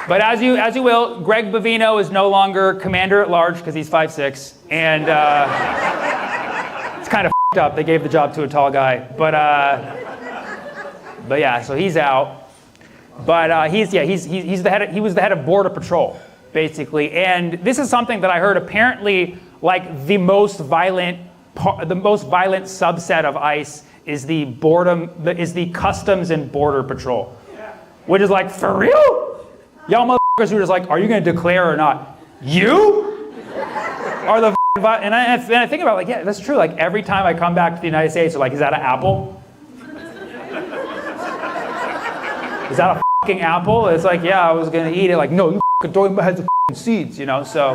But as you will, Greg Bavino is no longer commander at large because he's 5'6", and it's kind of f***ed up. They gave the job to a tall guy, but yeah, so he's out. But he was the head of Border Patrol, basically. And this is something that I heard apparently, like the most violent subset of ICE is the Customs and Border Patrol, which is like, for real? Y'all motherfuckers who are just like, are you going to declare or not? You are the and I think about it, like, yeah, that's true. Like every time I come back to the United States, they're like, is that an apple? Is that a fucking apple? It's like, yeah, I was going to eat it. Like, no, you fucking throwing my heads of seeds, you know? So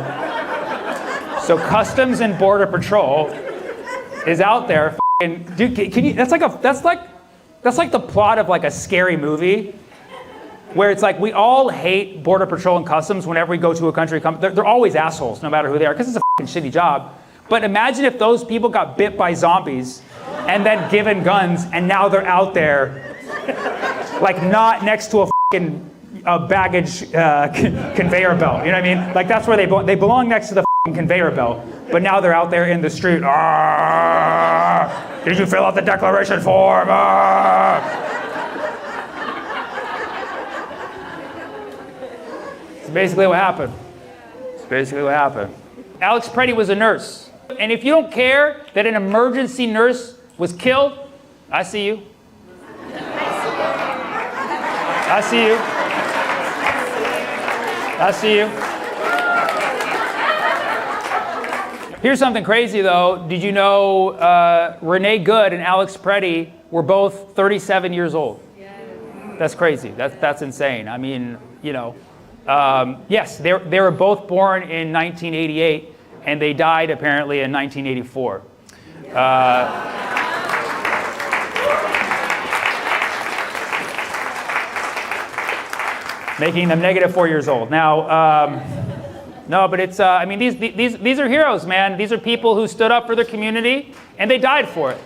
Customs and Border Patrol is out there. Dude, can you? That's like the plot of like a scary movie, where it's like we all hate Border Patrol and Customs whenever we go to a country. They're always assholes, no matter who they are, because it's a fucking shitty job. But imagine if those people got bit by zombies and then given guns, and now they're out there, like not next to a fucking baggage conveyor belt. You know what I mean? Like that's where they belong. They belong next to the fucking conveyor belt, but now they're out there in the street. Did you fill out the declaration form? It's basically what happened. Alex Preddy was a nurse. And if you don't care that an emergency nurse was killed, I see you. I see you. Here's something crazy though. Did you know Renee Good and Alex Preddy were both 37 years old? That's crazy. That's insane. I mean, you know, yes, they were both born in 1988, and they died apparently in 1984. Making them -4 years old. Now, no, but it's, I mean, these are heroes, man. These are people who stood up for their community, and they died for it.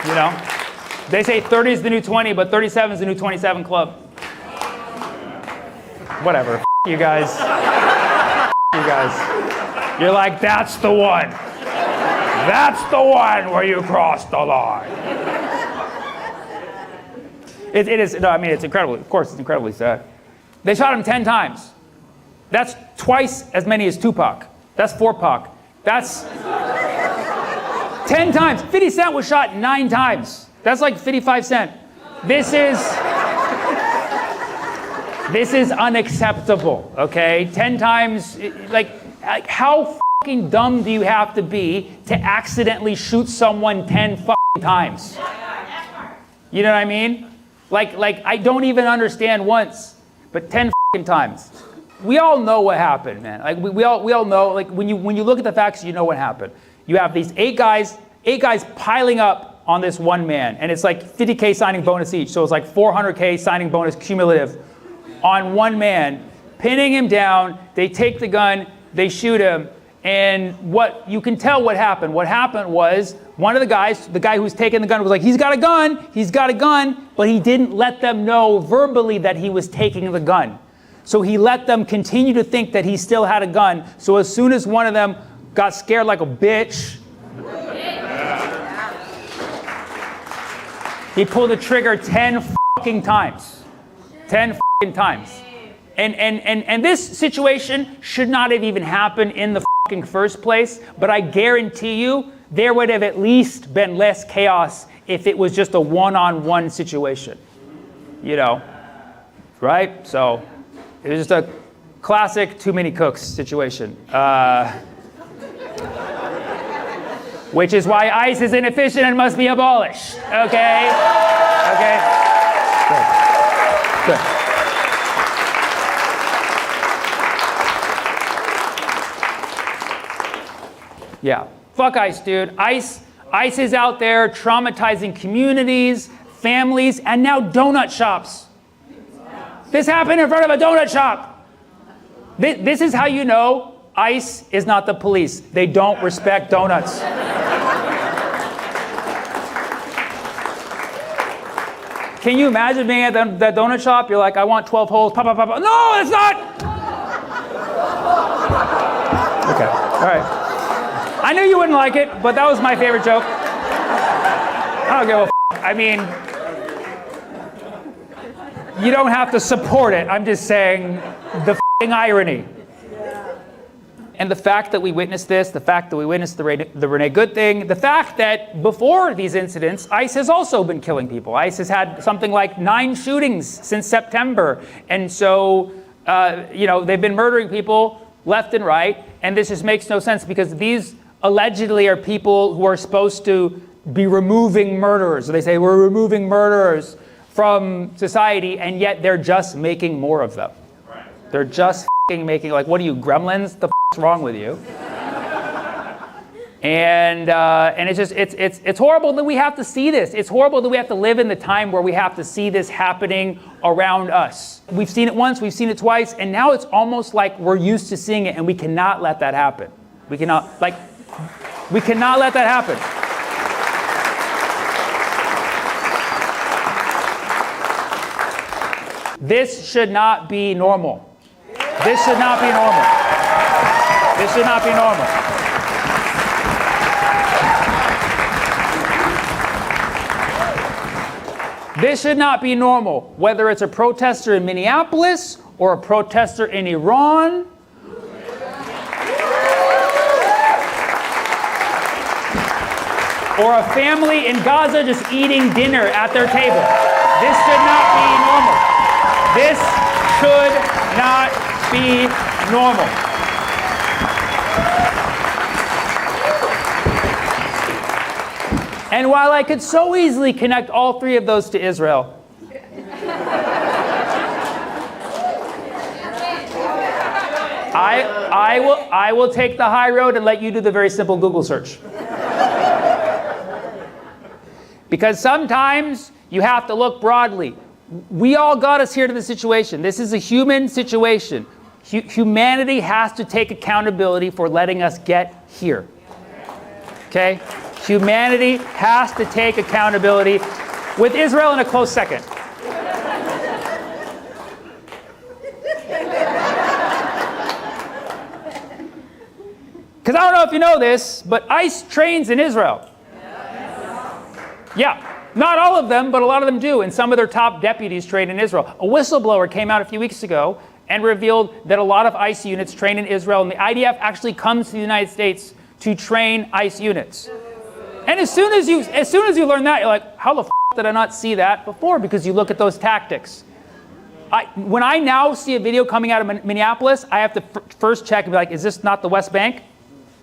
You know, they say 30 is the new 20, but 37 is the new 27 club. Whatever, you guys. You're like, that's the one. That's the one where you crossed the line. It is, no, I mean, it's incredible. Of course, it's incredibly sad. They shot him 10 times. That's twice as many as Tupac. That's Forpac. That's 10 times. 50 Cent was shot 9 times. That's like 55 Cent. This is unacceptable, okay? 10 times, like how fucking dumb do you have to be to accidentally shoot someone 10 fucking times? You know what I mean? Like I don't even understand once, but 10 fucking times. We all know what happened, man. Like we all know. Like when you look at the facts, you know what happened. You have these 8 guys piling up on this one man, and it's like 50K signing bonus each. So it's like 400K signing bonus cumulative on one man, pinning him down. They take the gun, they shoot him, and what you can tell what happened. What happened was one of the guys, the guy who was taking the gun, was like, he's got a gun, but he didn't let them know verbally that he was taking the gun. So he let them continue to think that he still had a gun. So as soon as one of them got scared like a bitch, he pulled the trigger 10 fucking times. 10 fucking times. And this situation should not have even happened in the fucking first place, but I guarantee you there would have at least been less chaos if it was just a one-on-one situation. You know, right? So it was just a classic too many cooks situation. Which is why ICE is inefficient and must be abolished. Okay? Okay? Good. Yeah. Fuck ICE, dude. ICE is out there traumatizing communities, families, and now donut shops. This happened in front of a donut shop. This is how you know ICE is not the police. They don't respect donuts. Can you imagine being at that donut shop? You're like, I want 12 holes. Pop, pop, pop, pop. No, it's not. Okay. All right. I knew you wouldn't like it, but that was my favorite joke. I don't give a f. I mean, you don't have to support it. I'm just saying the f***ing irony. And the fact that we witnessed this, the fact that we witnessed the Renee Good thing, the fact that before these incidents, ICE has also been killing people. ICE has had something like 9 shootings since September. And so, they've been murdering people left and right. And this just makes no sense because these allegedly are people who are supposed to be removing murderers. So they say, we're removing murderers from society, and yet they're just making more of them. Right. They're just making, like, what are you, gremlins? The f***'s wrong with you? And it's just, it's horrible that we have to see this. It's horrible that we have to live in the time where we have to see this happening around us. We've seen it once, we've seen it twice, and now it's almost like we're used to seeing it, and we cannot let that happen. We cannot let that happen. This should not be normal. This should not be normal. This should not be normal. This should not be normal, whether it's a protester in Minneapolis or a protester in Iran. Or a family in Gaza just eating dinner at their table. This should not be normal. This should not be normal. And while I could so easily connect all 3 of those to Israel, I will take the high road and let you do the very simple Google search. Because sometimes you have to look broadly. We all got us here to the situation. This is a human situation. Humanity has to take accountability for letting us get here. Okay? Humanity has to take accountability, with Israel in a close second. Because I don't know if you know this, but ICE trains in Israel. Yeah. Not all of them, but a lot of them do, and some of their top deputies train in Israel. A whistleblower came out a few weeks ago and revealed that a lot of ICE units train in Israel, and the IDF actually comes to the United States to train ICE units. And as soon as you learn that, you're like, how the f*** did I not see that before? Because you look at those tactics. When I now see a video coming out of Minneapolis, I have to first check and be like, is this not the West Bank?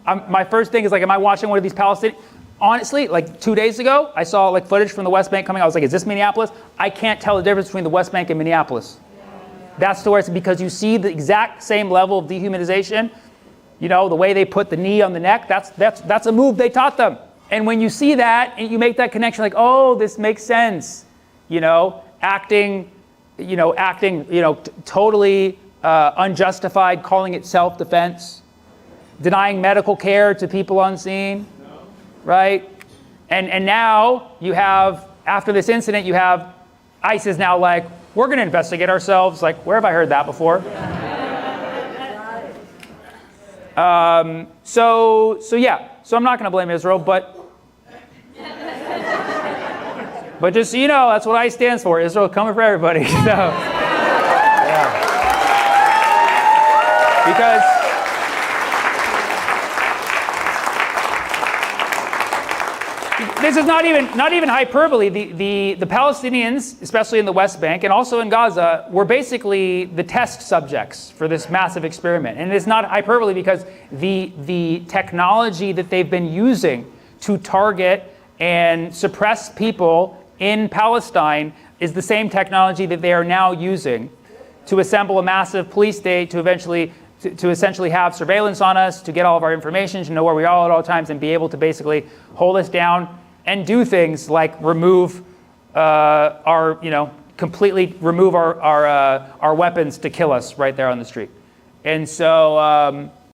My first thing is like, am I watching one of these Palestinian? Honestly, like 2 days ago, I saw like footage from the West Bank coming out. I was like, is this Minneapolis? I can't tell the difference between the West Bank and Minneapolis. That's the worst, because you see the exact same level of dehumanization. You know, the way they put the knee on the neck, that's a move they taught them. And when you see that and you make that connection, like, oh, this makes sense. You know, acting, totally unjustified, calling it self-defense, denying medical care to people on scene. Right? And now you have, after this incident, you have ICE is now like, we're going to investigate ourselves. Like, where have I heard that before? So I'm not going to blame Israel, but just so you know, that's what ICE stands for. Israel coming for everybody. So, yeah. Because this is not even hyperbole. The Palestinians, especially in the West Bank and also in Gaza, were basically the test subjects for this massive experiment. And it's not hyperbole because the technology that they've been using to target and suppress people in Palestine is the same technology that they are now using to assemble a massive police state to essentially have surveillance on us, to get all of our information, to know where we are at all times, and be able to basically hold us down and do things like remove completely remove our weapons to kill us right there on the street. And so